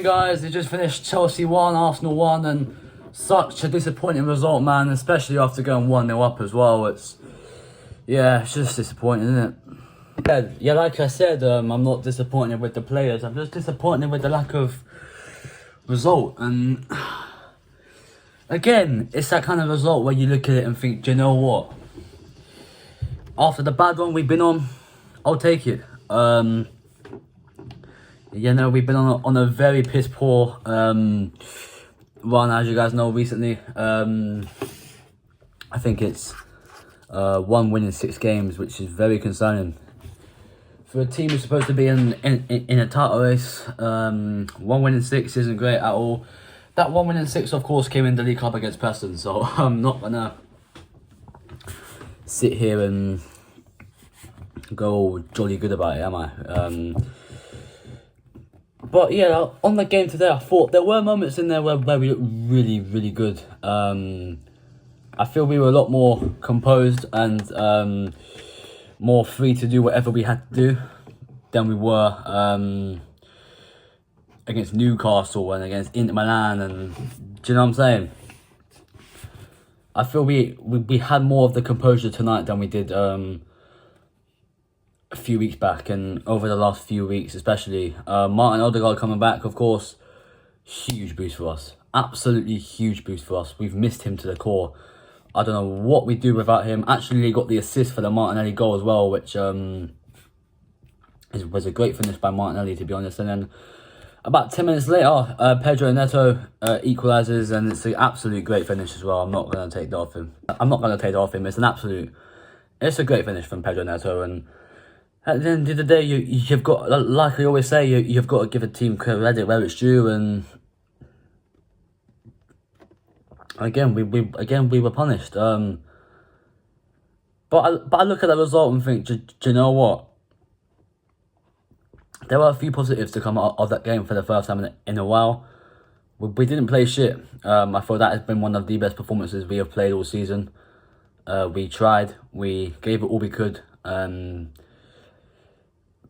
game, guys. They just finished Chelsea 1, Arsenal 1, and such a disappointing result, man, especially after going 1-0 up as well. It's just disappointing, isn't it? Yeah, like I said, I'm not disappointed with the players. I'm just disappointed with the lack of result. And again, it's that kind of result where you look at it and think, do you know what? After the bad one we've been on, I'll take it. We've been on a very piss poor run, as you guys know, recently. I think it's 1 win in 6 games, which is very concerning for a team who's supposed to be in a title race. 1 win in 6 isn't great at all. That 1 win in 6, of course, came in the League Cup against Preston, so I'm not gonna sit here and go all jolly good about it, am I? But yeah, on the game today, I thought there were moments in there where we looked really, really good. I feel we were a lot more composed and more free to do whatever we had to do than we were against Newcastle and against Inter Milan. And do you know what I'm saying? I feel we had more of the composure tonight than we did a few weeks back, and over the last few weeks especially. Martin Odegaard coming back, of course, huge boost for us. Absolutely huge boost for us. We've missed him to the core. I don't know what we do without him. Actually got the assist for the Martinelli goal as well, which was a great finish by Martinelli, to be honest. And then about 10 minutes later, Pedro Neto equalises, and it's an absolute great finish as well. I'm not going to take that off him. It's a great finish from Pedro Neto. And at the end of the day, you've got, like I always say, you've got to give a team credit where it's due. And again, we were punished. But I look at the result and think, do you know what? There were a few positives to come out of that game for the first time in a while. We didn't play shit. I thought that has been one of the best performances we have played all season. We tried. We gave it all we could.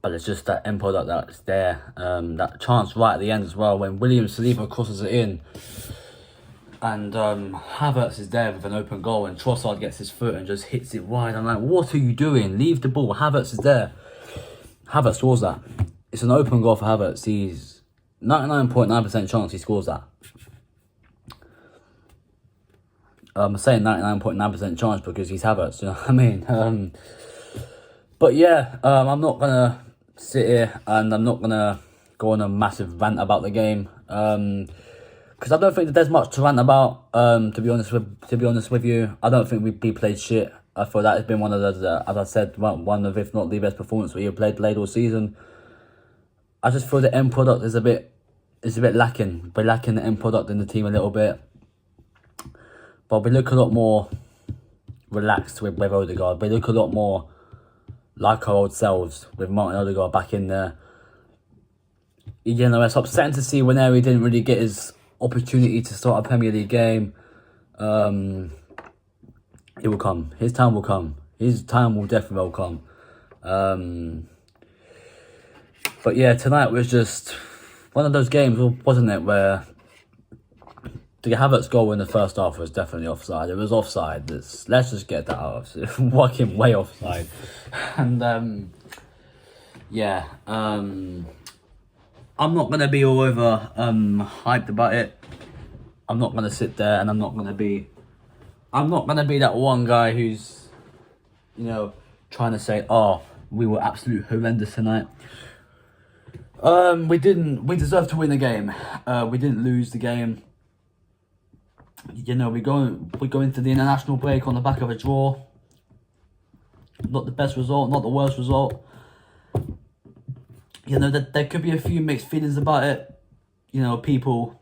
But it's just that end product that's there. That chance right at the end as well, when William Saliba crosses it in. And Havertz is there with an open goal, and Trossard gets his foot and just hits it wide. I'm like, what are you doing? Leave the ball. Havertz is there. Havertz scores that. It's an open goal for Havertz. He's 99.9% chance he scores that. I'm saying 99.9% chance because he's Havertz, you know what I mean? But yeah, I'm not going to sit here and I'm not going to go on a massive rant about the game. Because I don't think that there's much to rant about, to be honest with you. I don't think we played shit. I thought that has been one of the, as I said, one of, if not the best performance we have played all season. I just feel the end product is a bit lacking. We're lacking the end product in the team a little bit. But we look a lot more relaxed with Odegaard. We look a lot more like our old selves with Martin Odegaard back in there. You know, it's upsetting to see whenever he didn't really get his opportunity to start a Premier League game. It will come. His time will come. His time will definitely come. But yeah, tonight was just one of those games, wasn't it, where the Havertz goal in the first half was definitely offside. It was offside. Let's just get that out of fucking way offside. And I'm not gonna be all over hyped about it. I'm not gonna sit there and I'm not gonna be that one guy who's, you know, trying to say, oh, we were absolute horrendous tonight. We deserved to win the game. We didn't lose the game. You know, we go into the international break on the back of a draw. Not the best result, not the worst result. You know, there could be a few mixed feelings about it. You know, people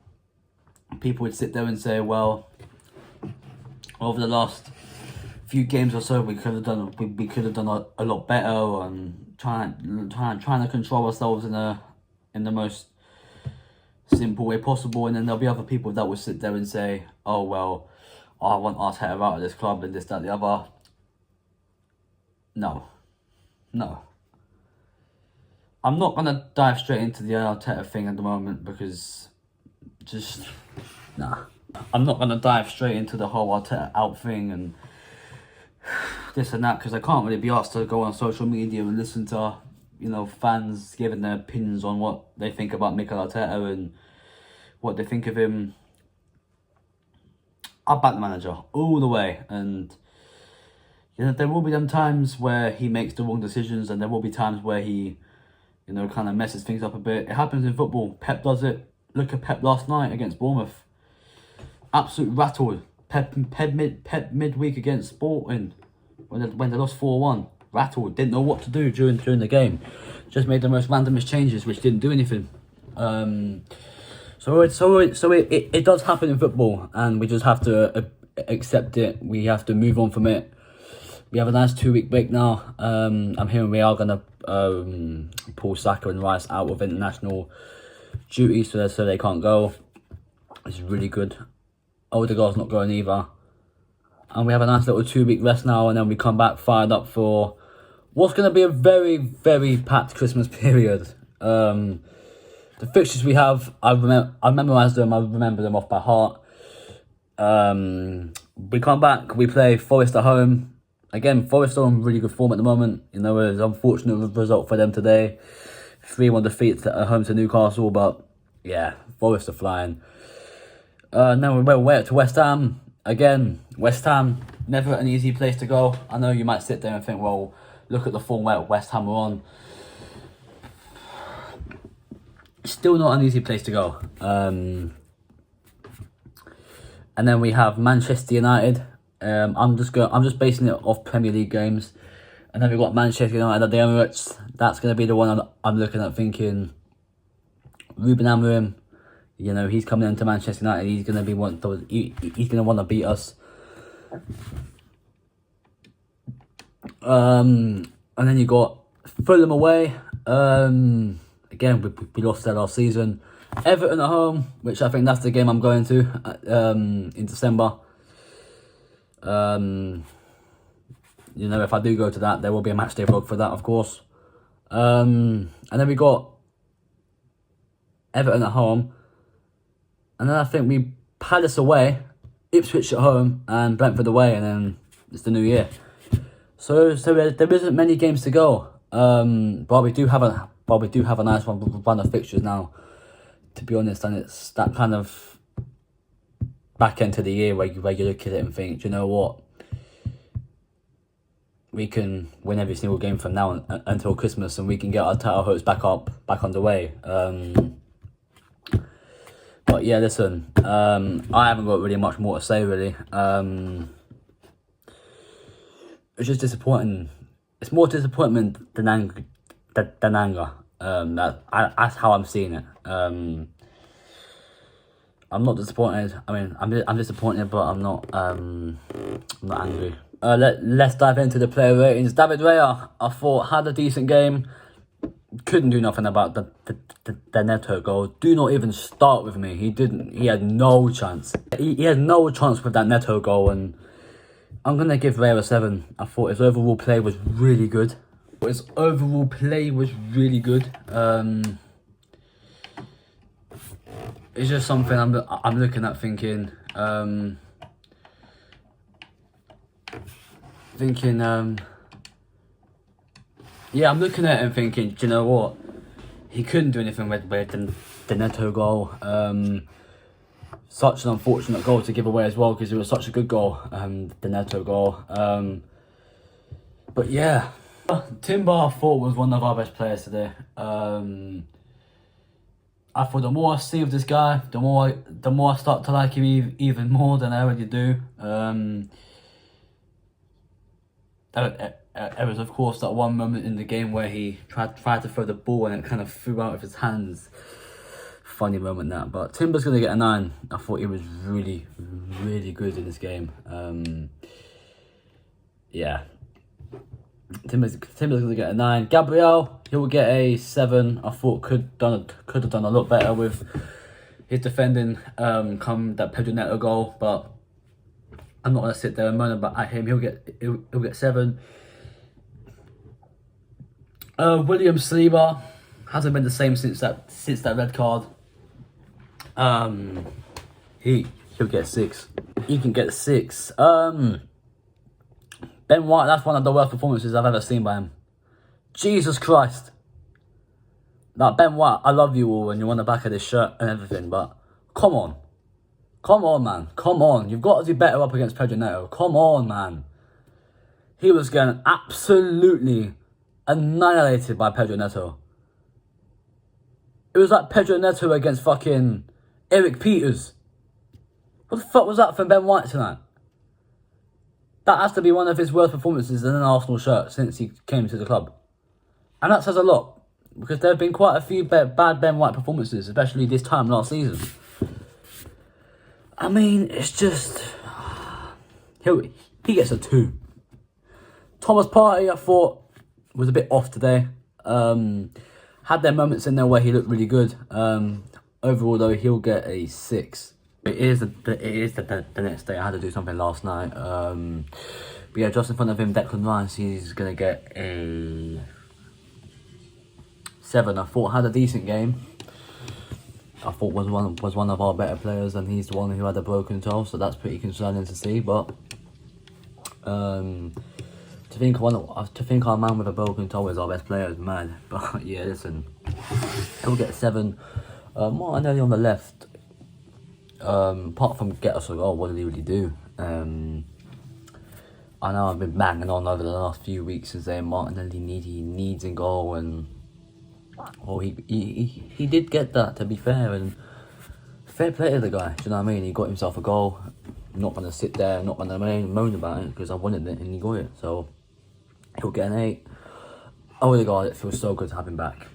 would sit there and say, well, over the last few games or so, we could have done a lot better, and trying to control ourselves in the most simple way possible. And then there'll be other people that will sit there and say, oh well, I want Arteta out of this club and this, that, the other. No. I'm not gonna dive straight into the Arteta thing at the moment because just nah. I'm not gonna dive straight into the whole Arteta out thing and this and that because I can't really be asked to go on social media and listen to, you know, fans giving their opinions on what they think about Mikel Arteta and what they think of him. I back the manager all the way, and you know there will be them times where he makes the wrong decisions, and there will be times where he, you know, kind of messes things up a bit. It happens in football. Pep does it. Look at Pep last night against Bournemouth. Absolute rattled. Pep midweek against Sporting when they lost 4-1. Rattled. Didn't know what to do during the game. Just made the most randomest changes, which didn't do anything. So it does happen in football, and we just have to accept it. We have to move on from it. We have a nice 2-week break now. I'm hearing we are gonna pull Saka and Rice out of international duty, so they can't go. It's really good. Odegaard's not going either, and we have a nice little 2-week rest now, and then we come back fired up for what's gonna be a very, very packed Christmas period. The fixtures we have, I've memorised them. I remember them off by heart. We come back. We play Forest at home. Again, Forest are in really good form at the moment. You know, it was an unfortunate result for them today. 3-1 defeat at home to Newcastle, but yeah, Forest are flying. Now we're way up to West Ham. Again, West Ham, never an easy place to go. I know you might sit there and think, well, look at the form where West Ham are on. Still not an easy place to go. And then we have Manchester United. I'm just basing it off Premier League games. And then we've got Manchester United at the Emirates. That's going to be the one I'm looking at thinking, Ruben Amorim, you know, he's coming into Manchester United. He's going to be he's going to want to beat us. And then you got Fulham away. Again, we lost that last season. Everton at home, which I think that's the game I'm going to in December. You know, if I do go to that, there will be a match day vlog for that, of course. And then we got Everton at home. And then I think we Palace away, Ipswich at home, and Brentford away, and then it's the new year. So there isn't many games to go. But we do have a nice run of fixtures now, to be honest, and it's that kind of back end to the year where you look at it and think, do you know what? We can win every single game from now until Christmas, and we can get our title hopes back underway. But yeah, listen, I haven't got really much more to say, really. It's just disappointing. It's more disappointment than anger. That's how I'm seeing it. I'm not disappointed. I mean, I'm disappointed, but I'm not angry. Let's dive into the player ratings. David Raya, I thought, had a decent game. Couldn't do nothing about the Neto goal. Do not even start with me. He had no chance. He had no chance with that Neto goal, and I'm gonna give Raya a 7. I thought his overall play was really good. It's just something I'm looking at thinking, yeah, I'm looking at it and thinking, do you know what? He couldn't do anything with the Neto goal. Such an unfortunate goal to give away as well, because it was such a good goal, the Neto goal. But yeah, Timber I thought was one of our best players today. I thought the more I see of this guy, the more I start to like him even more than I already do. There was, of course, that one moment in the game where he tried to throw the ball and it kind of flew out of his hands. Funny moment, that. But Timber's going to get a 9. I thought he was really, really good in this game. Yeah. Timber's going to get a 9. Gabriel, he will get a 7. I thought could have done a lot better with his defending come that Pedro Neto goal, but I'm not going to sit there and moan about him. He'll get 7. William Saliba, Hasn't been the same since that red card. He'll get 6. He can get 6. Ben White, that's one of the worst performances I've ever seen by him. Jesus Christ. Like, Ben White, I love you all and you're on the back of this shirt and everything, but come on. Come on, man. Come on. You've got to do better up against Pedro Neto. Come on, man. He was getting absolutely annihilated by Pedro Neto. It was like Pedro Neto against fucking Eric Peters. What the fuck was that from Ben White tonight? That has to be one of his worst performances in an Arsenal shirt since he came to the club. And that says a lot. Because there have been quite a few bad Ben White performances, especially this time last season. I mean, it's just... He gets a 2. Thomas Partey, I thought, was a bit off today. Had their moments in there where he looked really good. Overall, though, he'll get a 6. It is the next day. I had to do something last night. But yeah, just in front of him, Declan Rice, he's going to get a 7. I thought had a decent game. I thought was one of our better players, and he's the one who had a broken toe, so that's pretty concerning to see. But to think our man with a broken toe is our best player is mad. But yeah, listen, he'll get 7. Martinelli on the left. Apart from get us a goal, what did he really do? I know I've been banging on over the last few weeks and saying Martinelli needs a goal, and he did get that, to be fair, and fair play to the guy. Do you know what I mean? He got himself a goal. I'm not gonna sit there, not gonna moan about it, because I wanted it and he got it. So he'll get an 8. Oh my god, it feels so good to have him back.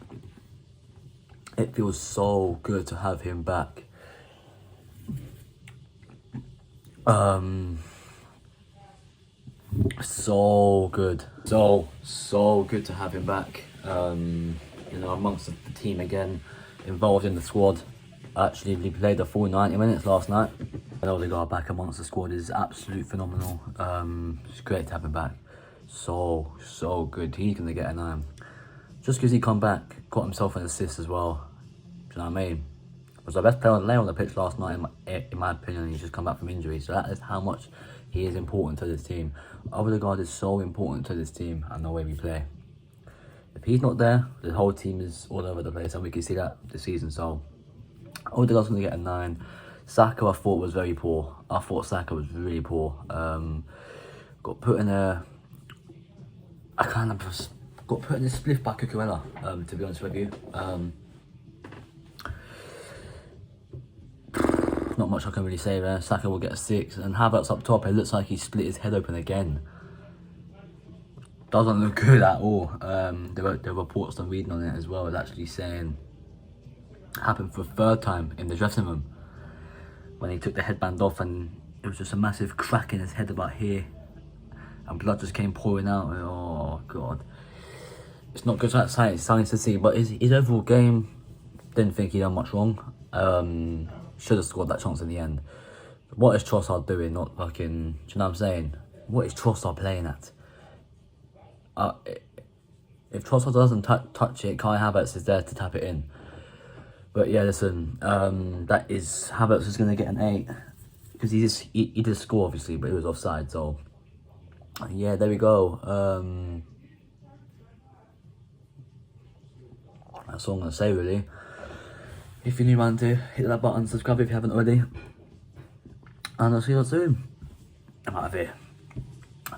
It feels so good to have him back. So good. So good to have him back. You know, amongst the team again, involved in the squad. Actually, he played the full 90 minutes last night. And Odegaard back amongst the squad is absolutely phenomenal. It's great to have him back. So good. He's going to get a 9. Just because he come back, got himself an assist as well. Do you know what I mean? Was the best player on the pitch last night, in my opinion. He's just come back from injury, so that is how much he is important to this team. Odegaard is so important to this team and the way we play. If he's not there, the whole team is all over the place, and we can see that this season. So Odegaard's going to get a 9. Saka, I thought, was very poor. I thought Saka was really poor. Got put in a... got put in a spliff by Cucurella, to be honest with you. Not much I can really say there. Saka will get a 6, and Havertz up top, it looks like he split his head open again. Doesn't look good at all. There were reports I'm reading on it as well. It's actually saying it happened for a 3rd time in the dressing room when he took the headband off, and it was just a massive crack in his head about here, and blood just came pouring out. Oh god, it's not good signs to see. But his overall game, didn't think he done much wrong. Should have scored that chance in the end. What is Trossard doing? Not fucking... Do you know what I'm saying? What is Trossard playing at? If Trossard doesn't touch it, Kai Havertz is there to tap it in. But yeah, listen, that is... Havertz is going to get an 8. Because he did score, obviously, but he was offside, so... Yeah, there we go. That's all I'm going to say, really. If you're new man to hit that button, subscribe if you haven't already. And I'll see you soon. I'm out of here.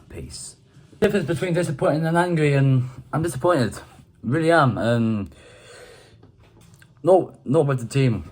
Peace. The difference between disappointed and angry, and I'm disappointed. Really am. Not with the team.